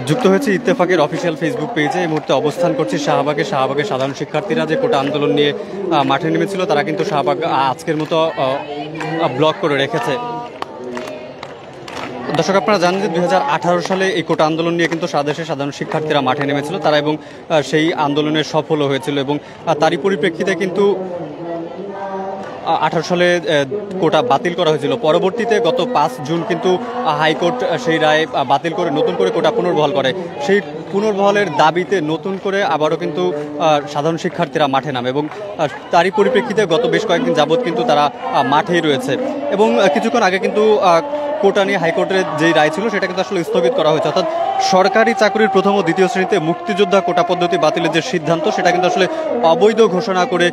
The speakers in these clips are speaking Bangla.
যুক্ত হয়েছে ইত্তেফাকের অফিসিয়াল ফেসবুক পেজে। এই মুহূর্তে অবস্থান করছি শাহবাগের সাধারণ শিক্ষার্থীরা যে কোটা আন্দোলন নিয়ে মাঠে নেমেছিল, তারা কিন্তু শাহবাগ আজকের মতো ব্লক করে রেখেছে। দর্শক, আপনারা জানেন যে 2018 সালে এই কোটা আন্দোলন নিয়ে কিন্তু সারা দেশের সাধারণ শিক্ষার্থীরা মাঠে নেমেছিল তারা, এবং সেই আন্দোলনে সফল হয়েছিল, এবং তারই পরিপ্রেক্ষিতে কিন্তু 18 সালে কোটা বাতিল করা হয়েছিল। পরবর্তীতে গত 5 জুন কিন্তু হাইকোর্ট সেই রায় বাতিল করে নতুন করে কোটা পুনর্বহাল করে। সেই পুনর্বহালের দাবিতে নতুন করে আবারও কিন্তু সাধারণ শিক্ষার্থীরা মাঠে নামে, এবং তারই পরিপ্রেক্ষিতে গত বেশ কয়েকদিন যাবৎ কিন্তু তারা মাঠেই রয়েছে। এবং কিছুক্ষণ আগে কিন্তু কোটা নিয়ে হাইকোর্টের যেই রায় ছিল সেটা কিন্তু আসলে স্থগিত করা হয়েছে, অর্থাৎ সরকারি চাকরির প্রথম ও দ্বিতীয় শ্রেণীতে মুক্তিযোদ্ধা কোটা পদ্ধতি বাতিলের যে সিদ্ধান্ত সেটা কিন্তু আসলে অবৈধ ঘোষণা করে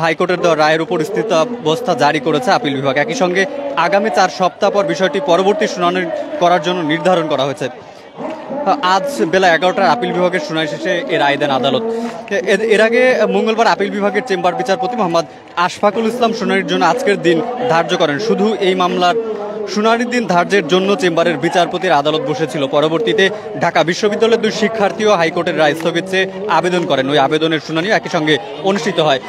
হাইকোর্টের দেওয়া রায়ের উপর স্থিতাবস্থা জারি করেছে আপিল বিভাগ। একই সঙ্গে আগামী 4 সপ্তাহ পর বিষয়টি পরবর্তী শুনানি করার জন্য নির্ধারণ করা হয়েছে। আজ বেলা 11টার আপিল বিভাগের শুনানি শেষে এ রায় দেন আদালত। এর আগে মঙ্গলবার আপিল বিভাগের চেম্বার বিচারপতি মোহাম্মদ আশফাকুল ইসলাম শুনানির জন্য আজকের দিন ধার্য করেন। শুধু এই মামলার শুনানির দিন ধার্যের জন্য চেম্বারের বিচারপতির আদালত বসেছিল। পরবর্তীতে ঢাকা বিশ্ববিদ্যালয়ের 2 শিক্ষার্থীও হাইকোর্টের রায় স্থগিত চেয়ে আবেদন করেন। ওই আবেদনের শুনানি একই সঙ্গে অনুষ্ঠিত হয়।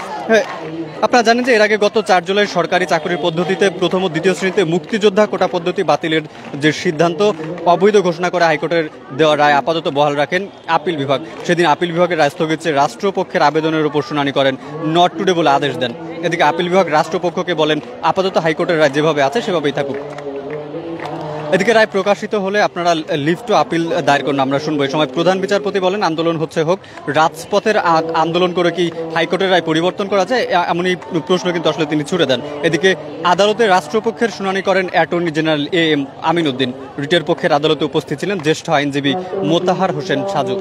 আপনারা জানেন যে এর আগে গত 4 জুলাই সরকারি চাকরির পদ্ধতিতে প্রথম ও দ্বিতীয় শ্রেণীতে মুক্তিযোদ্ধা কোটা পদ্ধতি বাতিলের যে সিদ্ধান্ত অবৈধ ঘোষণা করে হাইকোর্টের দেওয়া রায় আপাতত বহাল রাখেন আপিল বিভাগ। সেদিন আপিল বিভাগের রায় স্থগিত চেয়ে রাষ্ট্রপক্ষের আবেদনের উপর শুনানি করেন, নট টুডে বলে আদেশ দেন। এদিকে আপিল বিভাগ রাষ্ট্রপক্ষকে বলেন আপাতত হাইকোর্টের রায় যেভাবে আছে সেভাবেই থাকুক। এদিকে রায় প্রকাশিত হলে আপনারা লিভ টু আপিল দায়ের করুন, আমরা শুনবো। এই সময় প্রধান বিচারপতি বলেন আন্দোলন হচ্ছে হোক, রাজপথের আন্দোলন করে কি হাইকোর্টের রায় পরিবর্তন করা যায়, এমনই প্রশ্ন কিন্তু আসলে তিনি ছুড়ে দেন। এদিকে আদালতে রাষ্ট্রপক্ষের শুনানি করেন attorney general AM Amin Uddin. রিটের পক্ষের আদালতে উপস্থিত ছিলেন জ্যেষ্ঠ আইনজীবী মোতাহার হোসেন সাজু।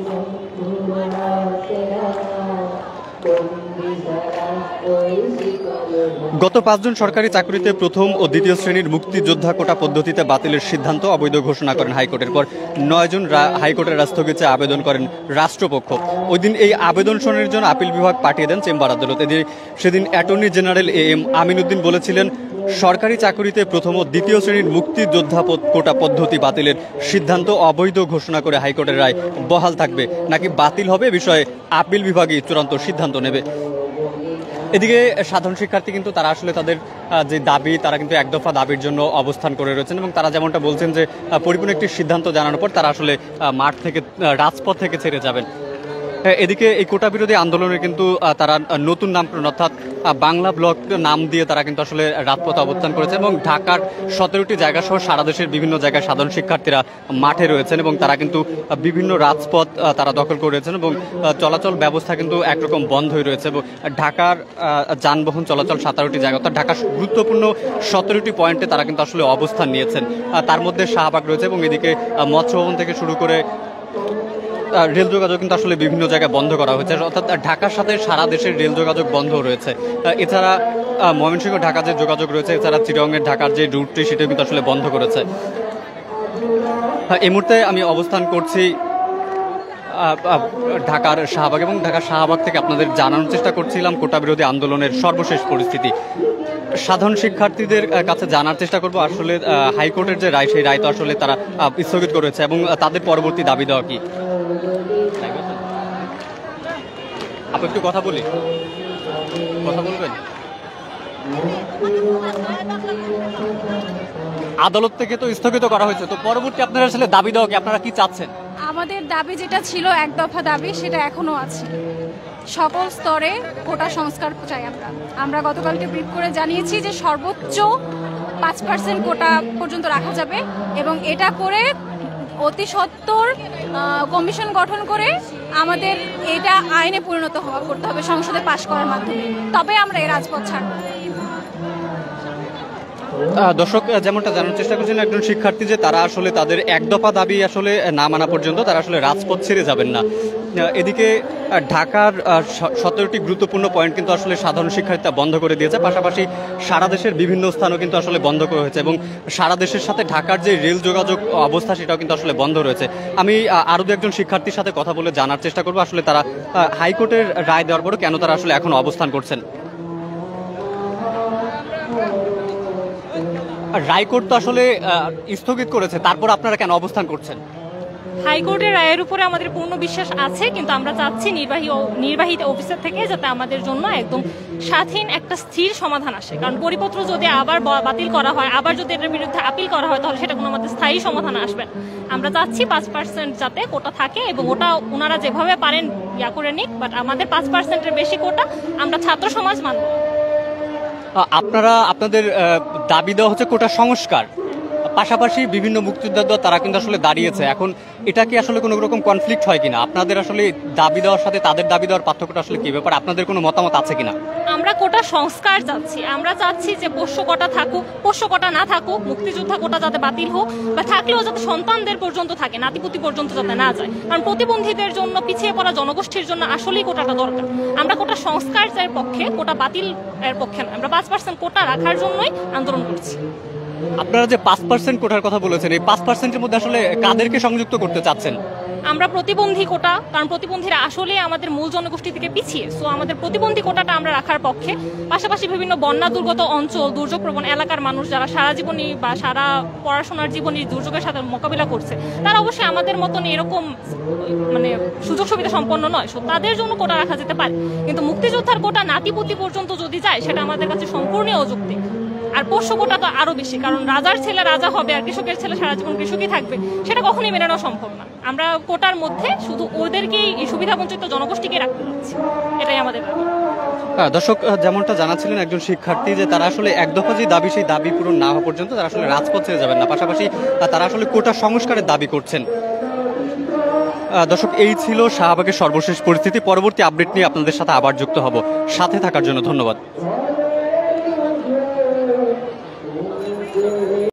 গত 5 জুন সরকারি চাকরিতে প্রথম ও দ্বিতীয় শ্রেণীর মুক্তিযোদ্ধা কোটা পদ্ধতিতে বাতিলের সিদ্ধান্ত অবৈধ ঘোষণা করেন হাইকোর্টের পর 9 জুন হাইকোর্টের রায় স্থগিতে আবেদন করেন রাষ্ট্রপক্ষ। ওই দিন এই আবেদন শুনানির জন্য আপিল বিভাগ পাঠিয়ে দেন চেম্বার আদালত। সেদিন attorney general AM Amin Uddin বলেছিলেন সরকারি চাকরিতে প্রথম ও দ্বিতীয় শ্রেণীর মুক্তিযোদ্ধা কোটা পদ্ধতি বাতিলের সিদ্ধান্ত অবৈধ ঘোষণা করে হাইকোর্টের রায় বহাল থাকবে নাকি বাতিল হবে বিষয়ে আপিল বিভাগই চূড়ান্ত সিদ্ধান্ত নেবে। এদিকে সাধারণ শিক্ষার্থী কিন্তু তারা আসলে তাদের যে দাবি, তারা কিন্তু এক দফা দাবির জন্য অবস্থান করে রয়েছেন, এবং তারা যেমনটা বলছেন যে পরিপূর্ণ একটি সিদ্ধান্ত জানানোর পর তারা আসলে মাঠ থেকে রাজপথ থেকে ছেড়ে যাবেন। এদিকে এই কোটা বিরোধী আন্দোলনের কিন্তু তারা নতুন নামকরণ অর্থাৎ বাংলা ব্লক নাম দিয়ে তারা কিন্তু আসলে রাজপথে অবস্থান করেছে, এবং ঢাকার 17টি জায়গা সহ সারা দেশের বিভিন্ন জায়গায় সাধারণ শিক্ষার্থীরা মাঠে রয়েছেন, এবং তারা কিন্তু বিভিন্ন রাজপথ তারা দখল করেছেন, এবং চলাচল ব্যবস্থা কিন্তু একরকম বন্ধই রয়েছে। এবং ঢাকার যানবাহন চলাচল 17টি জায়গা অর্থাৎ ঢাকার গুরুত্বপূর্ণ 17টি পয়েন্টে তারা কিন্তু আসলে অবস্থান নিয়েছেন। তার মধ্যে শাহবাগ রয়েছে, এবং এদিকে মৎস্য ভবন থেকে শুরু করে রেল যোগাযোগ কিন্তু আসলে বিভিন্ন জায়গায় বন্ধ করা হয়েছে, অর্থাৎ ঢাকার সাথে সারা দেশের রেল যোগাযোগ বন্ধ রয়েছে। এছাড়া ময়মনসিংহ ঢাকা যে যোগাযোগ রয়েছে, এছাড়া চিটাগংয়ের ঢাকার যে রুটটি সেটাও কিন্তু আসলে বন্ধ করেছে। এই মুহূর্তে আমি অবস্থান করছি ঢাকার শাহবাগ, এবং ঢাকার শাহবাগ থেকে আপনাদের জানানোর চেষ্টা করছিলাম কোটা বিরোধী আন্দোলনের সর্বশেষ পরিস্থিতি। সাধারণ শিক্ষার্থীদের কাছে জানার চেষ্টা করব আসলে হাইকোর্টের যে রায় সেই রায় তো আসলে তারা স্থগিত করেছে, এবং তাদের পরবর্তী দাবি দেওয়া কি। আপনি একটু কথা বলবেন? আদালত থেকে তো স্থগিত করা হয়েছে, তো পরবর্তী আপনারা আসলে দাবি দেওয়া কি, আপনারা কি চাচ্ছেন? আমাদের দাবি যেটা ছিল এক দফা দাবি সেটা এখনো আছে। সকল স্তরে কোটা সংস্কার চাই আমরা গতকালকে ব্রিফ করে জানিয়েছি যে সর্বোচ্চ 5% কোটা পর্যন্ত রাখা যাবে, এবং এটা করে অতি সত্বর কমিশন গঠন করে আমাদের এটা আইনে পরিণত করতে হবে সংসদে পাশ করার মাধ্যমে, তবে আমরা এই রাজপথ ছাড়ব। দর্শক, যেমনটা জানার চেষ্টা করছিলেন একজন শিক্ষার্থী যে তারা আসলে তাদের এক দফা দাবি আসলে না মানা পর্যন্ত তারা আসলে রাজপথ ছেড়ে যাবেন না। এদিকে ঢাকার 17টি গুরুত্বপূর্ণ পয়েন্ট কিন্তু আসলে সাধারণ শিক্ষার্থীরা বন্ধ করে দিয়েছে, পাশাপাশি সারা দেশের বিভিন্ন স্থানও কিন্তু আসলে বন্ধ করা হয়েছে, এবং সারা দেশের সাথে ঢাকার যে রেল যোগাযোগ অবস্থা সেটাও কিন্তু আসলে বন্ধ রয়েছে। আমি আরও দু একজন শিক্ষার্থীর সাথে কথা বলে জানার চেষ্টা করবো আসলে তারা হাইকোর্টের রায় দেওয়ার পরও কেন তারা আসলে এখন অবস্থান করছেন। রায়কোর্ট তো আসলে স্থগিত করেছে, তারপর আপনারা কেন অবস্থান করছেন? হাইকোর্টের রায়ের উপরে আমাদের পূর্ণ বিশ্বাস আছে, কিন্তু আমরা চাচ্ছি নির্বাহী অফিসার থেকে যাতে আমাদের জন্য একদম স্বাধীন একটা স্থির সমাধান আসে। কারণ পরিপত্র যদি আবার বাতিল করা হয়, আবার যদি এটার বিরুদ্ধে আপিল করা হয়, তাহলে সেটা কোনো আমাদের স্থায়ী সমাধান আসবে না। আমরা চাচ্ছি 5% যাতে কোটা থাকে, এবং ওটা ওনারা যেভাবে পারেন করে নিক, বাট আমাদের 5%-এর বেশি কোটা আমরা ছাত্র সমাজ মানব। আপনারা আপনাদের দাবি দেওয়া হচ্ছে কোটা সংস্কার, পাশাপাশি বিভিন্ন মুক্তিযোদ্ধা তারা কিন্তু আসলে দাঁড়িয়েছে। এখন এটা কি আসলে কোনো রকম কনফ্লিক্ট হয় কিনা? আপনাদের আসলে দাবি দেওয়ার সাথে তাদের দাবি দেওয়ার পার্থক্যটা আসলে কি ব্যাপার? আপনাদের কোনো মতামত আছে কিনা? আমরা কোটা সংস্কার চাচ্ছি। আমরা চাচ্ছি যে পোষ্য কোটা থাকুক, পোষ্য কোটা না থাকুক, মুক্তিযোদ্ধা কোটা যাতে বাতিল হোক, বা থাকলেও যাতে সন্তানদের পর্যন্ত থাকে, নাতিপুতি পর্যন্ত যাতে না যায়। কারণ প্রতিবন্ধীদের জন্য, পিছিয়ে পড়া জনগোষ্ঠীর জন্য আসলেই কোটাটা দরকার। আমরা কোটা সংস্কারের পক্ষে, কোটা বাতিল এর পক্ষে না। আমরা 5% কোটা রাখার জন্যই আন্দোলন করছি। আপনারা যে 5% কোটার কথা বলেছেন, এই 5%-এর মধ্যে আসলে কাদেরকে সংযুক্ত করতে চাচ্ছেন? আমরা প্রতিবন্ধী কোটা, কারণ প্রতিবন্ধীরা আসলে আমাদের মূল জনগোষ্ঠী থেকে পিছিয়ে, সো আমাদের প্রতিবন্ধী কোটাটা আমরা রাখার পক্ষে। পাশাপাশি বিভিন্ন বন্যা দুর্গত অঞ্চল, দুর্যোগপ্রবণ এলাকার মানুষ যারা সারা জীবনী বা সারা পড়াশোনার জীবনী দুর্যোগের সাথে মোকাবিলা করছে, তারা অবশ্যই আমাদের মতন এরকম মানে সুযোগ সুবিধা সম্পন্ন নয়, সো তাদের জন্য কোটা রাখা যেতে পারে। কিন্তু মুক্তিযোদ্ধার কোটা নাতিপুতি পর্যন্ত যদি যায়, সেটা আমাদের কাছে সম্পূর্ণ অযৌক্তিক। আর পোষ্য কোটা তো আরো বেশি, কারণ রাজার ছেলে রাজা হবে আর কৃষকের ছেলে সারা জীবন কৃষকই থাকবে, সেটা কখনোই মেনে নেওয়া সম্ভব না। আমরা কোটার মধ্যে শুধু ওদেরকেই, এই সুবিধা বঞ্চিত জনগোষ্ঠীকে রাখতে চাচ্ছি, এটাই আমাদের দাবি। দর্শক, যেমনটা জানাচ্ছিলেন একজন শিক্ষার্থী, যে তারা আসলে এক দফা যে দাবি, সেই দাবি পূরণ না হওয়া পর্যন্ত তারা আসলে রাজপথে যাবেন না। পাশাপাশি তারা আসলে কোটা সংস্কারের দাবি করছেন। দর্শক, এই ছিল শাহবাগের সর্বশেষ পরিস্থিতি। পরবর্তী আপডেট নিয়ে আপনাদের সাথে আবার যুক্ত হব। সাথে থাকার জন্য ধন্যবাদ।